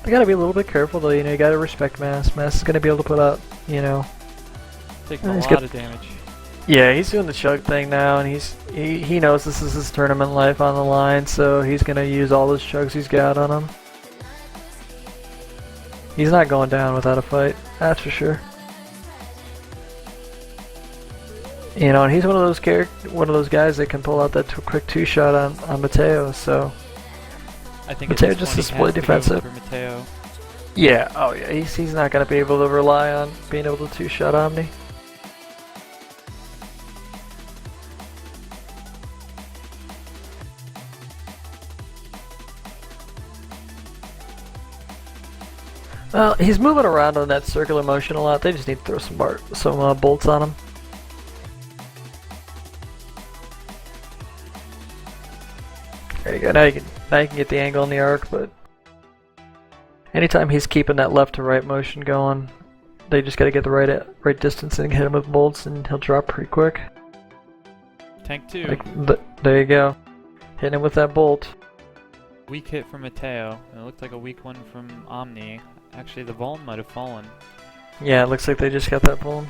I gotta be a little bit careful though, you know, you gotta respect Mass. Mass is gonna be able to put up, you know. Taking a He's lot got, of damage. yeah, he's doing the chug thing now, and he knows this is his tournament life on the line, so he's gonna use all those chugs he's got on him. He's not going down without a fight, that's for sure. You know, and he's one of those guys that can pull out that quick two shot on Mateo. So I think Mateo at this just point is he split has to go defensive. for Mateo. Yeah, oh yeah, he's not gonna be able to rely on being able to two shot Omni. Well, he's moving around on that circular motion a lot. They just need to throw some bolts on him. There you go. Now you can get the angle on the arc, but anytime he's keeping that left to right motion going, they just got to get the right distance and hit him with bolts, and he'll drop pretty quick. Tank 2. There you go. Hitting him with that bolt. Weak hit from Mateo. It looked like a weak one from Omni. Actually, the Vuln might have fallen. Yeah, it looks like they just got that bolt.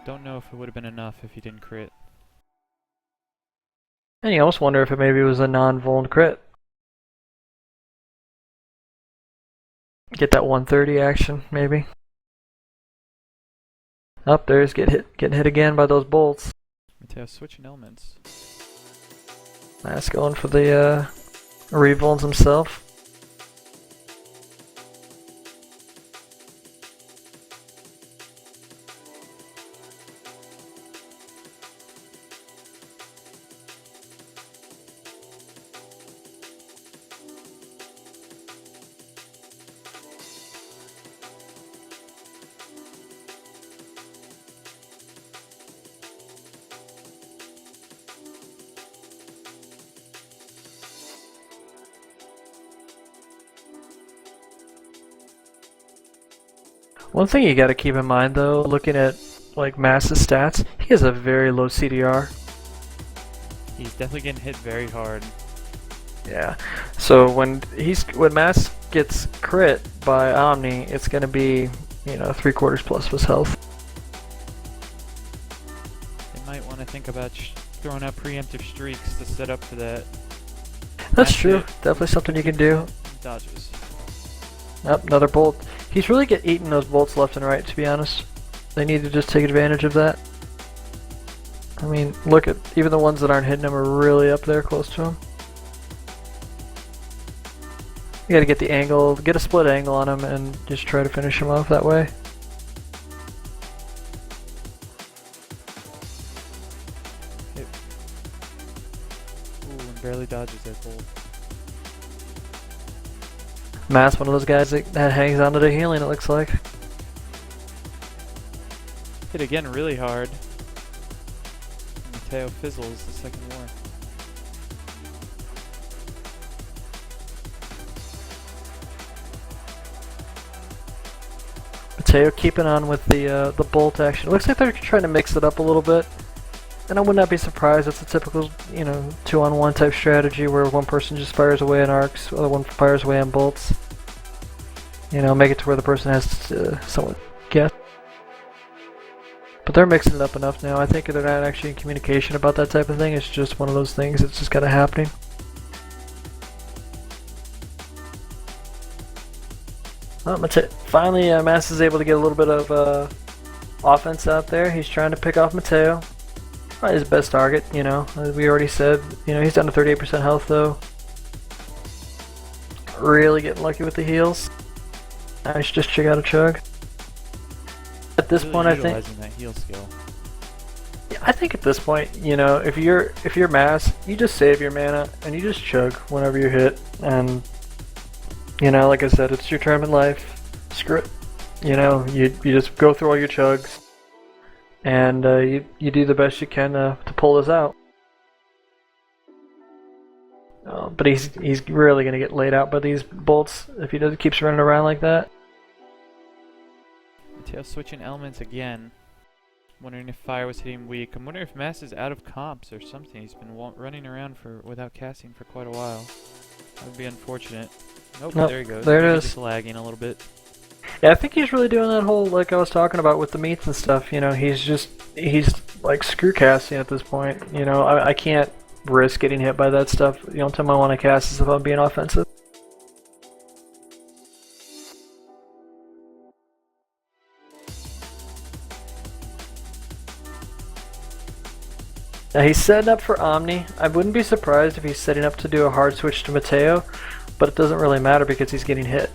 Don't know if it would have been enough if he didn't crit. And you almost wonder if it maybe was a non-vuln crit. Get that 130 action, maybe. Up there's getting hit again by those bolts. Mateo switching elements. That's going for the revulns himself. One thing you got to keep in mind though, looking at like Mass's stats, he has a very low CDR. He's definitely getting hit very hard. Yeah. So when Mass gets crit by Omni, it's gonna be, you know, 3/4 plus of his health. They might want to think about throwing out preemptive streaks to set up for that. That's true. Definitely something you can do. Dodges. Yep, another bolt. He's really eating those bolts left and right, to be honest. They need to just take advantage of that. I mean, look at even the ones that aren't hitting him are really up there close to him. You gotta get the angle, get a split angle on him, and just try to finish him off that way. Ooh, and barely dodges that bolt. Matt's one of those guys that hangs on to the healing, it looks like. Hit again really hard. And Mateo fizzles the second war. Mateo keeping on with the bolt action. It looks like they're trying to mix it up a little bit. And I would not be surprised. It's a typical, you know, 2-on-1 type strategy where one person just fires away on arcs, the other one fires away on bolts. You know, make it to where the person has to somewhat guess. But they're mixing it up enough now. I think they're not actually in communication about that type of thing. It's just one of those things. It's just kind of happening. Finally, Mass is able to get a little bit of offense out there. He's trying to pick off Mateo. Probably his best target, you know. As we already said, you know, he's down to 38% health though. Really getting lucky with the heals. I should just check out a chug. At this Really point, I think. utilizing that heal skill. Yeah, I think at this point, you know, if you're Mass, you just save your mana and you just chug whenever you hit. And you know, like I said, it's your tournament life. Screw it. You know, you just go through all your chugs, and you do the best you can to pull this out. But he's really gonna get laid out by these bolts if he doesn't keeps running around like that. Mateo switching elements again. Wondering if fire was hitting weak. I'm wondering if Mass is out of comps or something. He's been running around without casting for quite a while. That would be unfortunate. Nope, Nope, there he goes. there it He's is. just lagging a little bit. Yeah, I think he's really doing that whole, like I was talking about with the meats and stuff, you know, he's like screw casting at this point. You know, I can't risk getting hit by that stuff. The only time I want to cast is if I'm being offensive. Now he's setting up for Omni. I wouldn't be surprised if he's setting up to do a hard switch to Mateo, but it doesn't really matter because he's getting hit.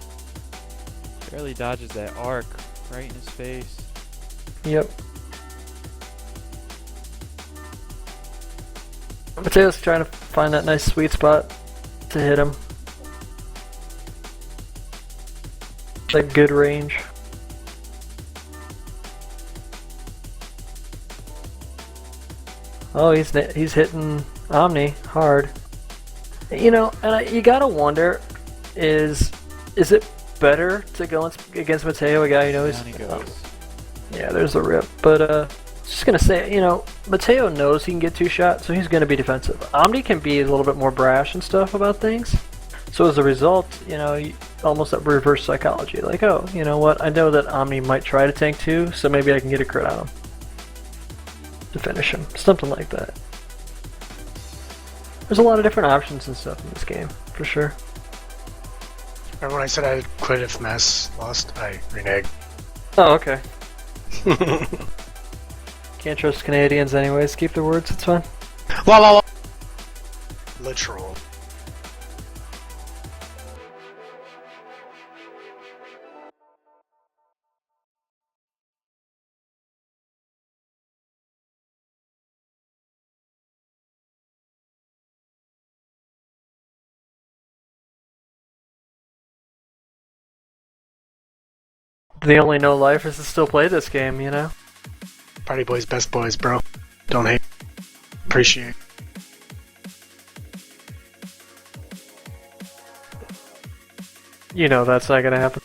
Barely dodges that arc right in his face. Yep. Mateo's trying to find that nice sweet spot to hit him. Like good range. Oh, he's hitting Omni hard. You know, and you gotta wonder, is it better to go against Mateo, a guy who knows? Down he goes. Yeah, there's a rip. But just gonna say, you know, Mateo knows he can get two shots, so he's gonna be defensive. Omni can be a little bit more brash and stuff about things. So as a result, you know, almost that reverse psychology. Like, oh, you know what? I know that Omni might try to tank too, so maybe I can get a crit on him to finish him. Something like that. There's a lot of different options and stuff in this game, for sure. Remember when I said I'd quit if Mess lost? I reneged. Oh, okay. Can't trust Canadians anyways. Keep their words, it's fine. La la la. Literal. The only no life is to still play this game, you know? Party boys, best boys, bro. Don't hate. Appreciate. You know that's not gonna happen.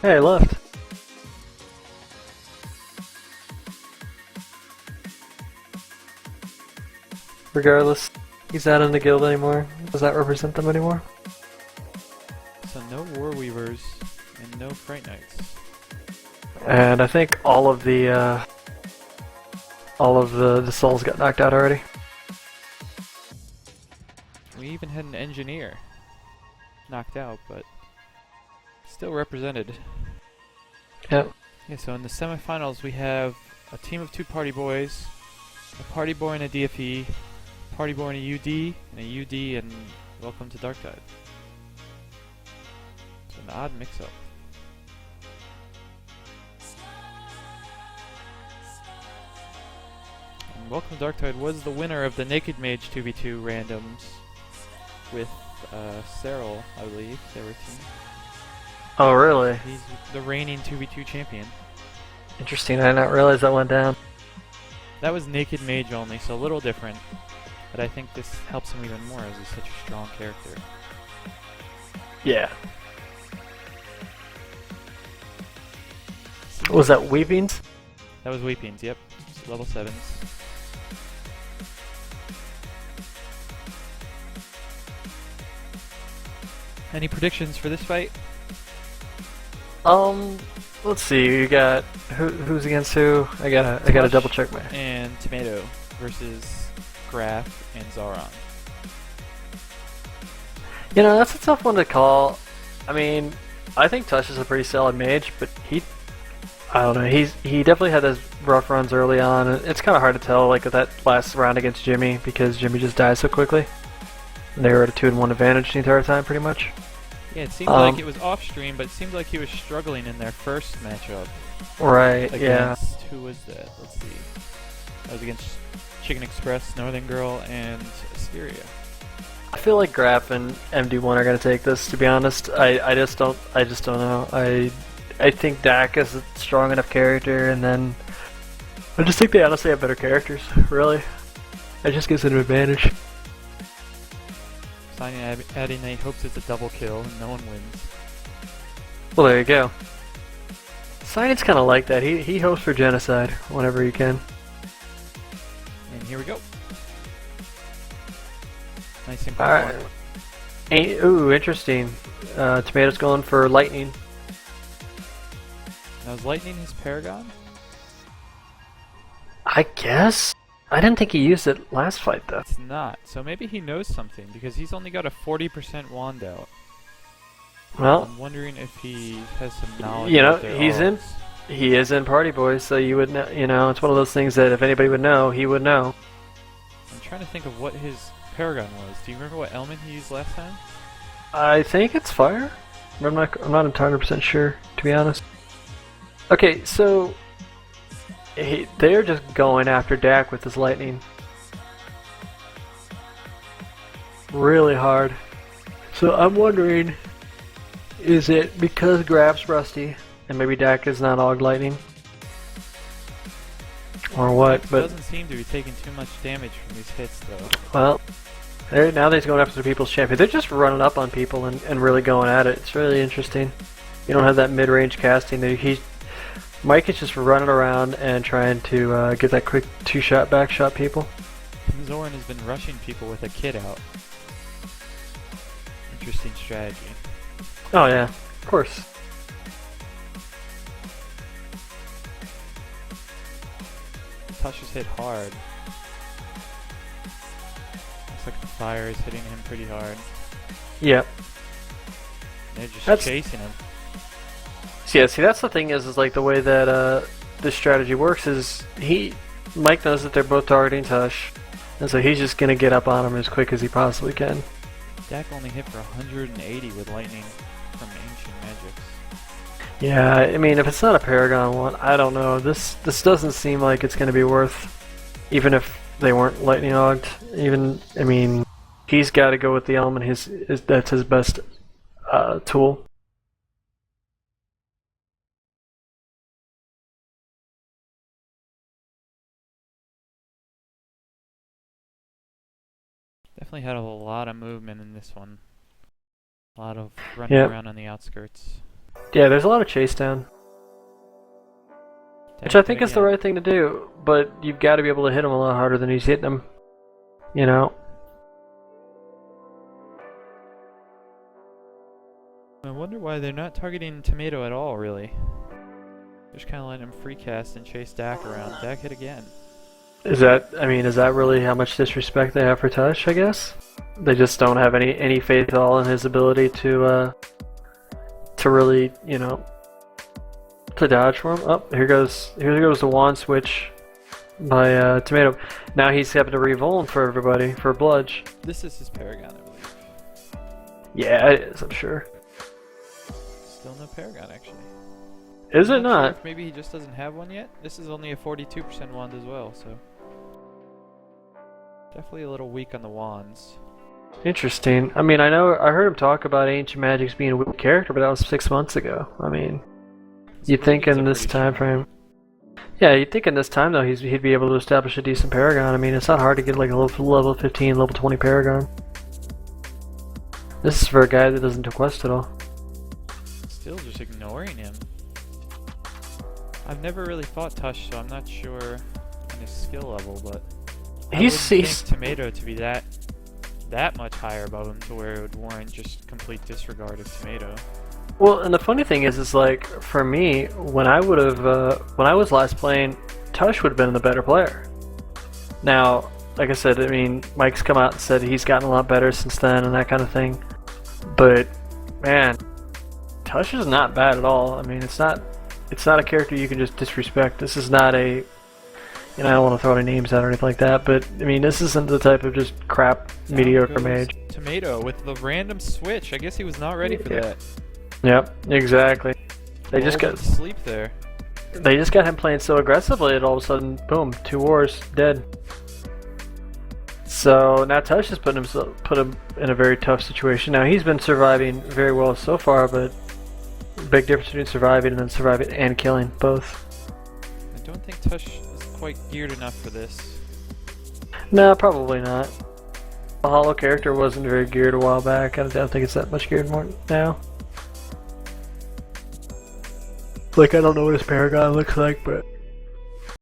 Hey, left. Regardless, he's not in the guild anymore. Does that represent them anymore? So no War Weavers and no Fright Knights. And I think all of the souls got knocked out already. We even had an engineer knocked out, but still represented. Yep. Yeah, so in the semifinals we have a team of two party boys, a party boy and a DFE, party boy and a UD, and a UD and welcome to Darktide. It's an odd mix-up. And Welcome to Darktide was the winner of the Naked Mage 2v2 randoms with Cyril, I believe, they were team. Oh, really? He's the reigning 2v2 champion. Interesting. I did not realize that went down. That was Naked Mage only, so a little different. But I think this helps him even more as he's such a strong character. Yeah. Was that Weepings? That was Weepings, yep. Level 7s. Any predictions for this fight? Let's see. You got who's against who? I gotta double check my. And Tomato versus Graf and Zaron. You know, that's a tough one to call. I mean, I think Tush is a pretty solid mage, but I don't know. He definitely had those rough runs early on. It's kind of hard to tell, like that last round against Jimmy, because Jimmy just died so quickly. And they were at a 2-1 advantage the entire time, pretty much. Yeah, it seemed like it was off stream, but it seemed like he was struggling in their first matchup. Right. Against, who was that? Let's see. That was against Chicken Express, Northern Girl, and Asteria. I feel like Graf and MD1 are gonna take this. To be honest, I just don't know. I think Dak is a strong enough character, and then I just think they honestly have better characters. Really, it just gives it an advantage. Signing Addy Knight hopes it's a double kill and no one wins. Well, there you go. Signing's kind of like that. He hopes for genocide whenever he can. And here we go. Only single Alright. form. Ooh, interesting. Tomato's going for lightning. Now is Lightning his Paragon? I guess? I didn't think he used it last fight though. It's not. So maybe he knows something because he's only got a 40% wand out. Well, I'm wondering if he has some knowledge. you know, of their he's in. alts. He is in Party Boys, so you would know. You know, it's one of those things that if anybody would know, he would know. I'm trying to think of what his Paragon was. Do you remember what element he used last time? I think it's fire. I'm not entirely percent sure, to be honest. Okay, so they're just going after Dak with his lightning. Really hard. So I'm wondering, is it because Grab's rusty and maybe Dak is not Og lightning? Or what? He But doesn't seem to be taking too much damage from these hits though. well, now he's going after the People's Champion. They're just running up on people and really going at it. It's really interesting. You don't have that mid-range casting. Mike is just running around and trying to get that quick two-shot back shot people. Zoran has been rushing people with a kid out. Interesting strategy. Oh yeah, of course. Tush is hit hard. Looks like the fire is hitting him pretty hard. Yep. They're just That's- chasing him. So yeah, see that's the thing is like the way that this strategy works is Mike knows that they're both targeting Tush, and so he's just gonna get up on him as quick as he possibly can. Dak only hit for 180 with lightning from Ancient Magics. Yeah, I mean if it's not a Paragon one, I don't know. This doesn't seem like it's gonna be worth, even if they weren't lightning ogged. Even I mean, he's got to go with the element. That's his best tool. Definitely had a lot of movement in this one. A lot of running Yep. around on the outskirts. Yeah, there's a lot of chase down, which I think is the right thing to do. But you've got to be able to hit him a lot harder than he's hitting him. You know. I wonder why they're not targeting Tomato at all, really. Just kind of letting him free cast and chase Dak around. Dak hit again. Is that really how much disrespect they have for Tush? I guess they just don't have any faith at all in his ability to really, you know, to dodge for him. Oh, here goes the wand switch by Tomato. Now he's having to revuln for everybody for Bludge. This is his Paragon, I believe. Yeah, it is. I'm sure. Still no Paragon, actually. Is I'm it sure not? if maybe he just doesn't have one yet. This is only a 42% wand as well, so definitely a little weak on the wands. Interesting. I mean, I heard him talk about Ancient Magics being a weak character, but that was 6 months ago. I mean, you'd think in this time frame. Yeah, you'd think in this time though he'd be able to establish a decent Paragon. I mean, it's not hard to get like a level 15, level 20 Paragon. This is for a guy that doesn't do quest at all. Still just ignoring him. I've never really fought Tush, so I'm not sure on his skill level, but I wouldn't think Tomato to be that much higher above him to where it would warrant just complete disregard of Tomato. Well, and the funny thing is like for me, when I was last playing, Tush would have been the better player. Now, like I said, I mean, Mike's come out and said he's gotten a lot better since then and that kind of thing. But man, Tush is not bad at all. I mean, it's not a character you can just disrespect. This is not a, you know, I don't want to throw any names out or anything like that, but I mean, this isn't the type of just crap mediocre mage. Tomato with the random switch. I guess he was not ready for that. Yep, exactly. They just got sleep there. They just got him playing so aggressively, and all of a sudden, boom, 2 wars, dead. So now Tush has put him in a very tough situation. Now he's been surviving very well so far, but big difference between surviving and then surviving and killing both. I don't think Tush is quite geared enough for this. No, probably not. The Hollow character wasn't very geared a while back. I don't think it's that much geared more now. Like, I don't know what his Paragon looks like, but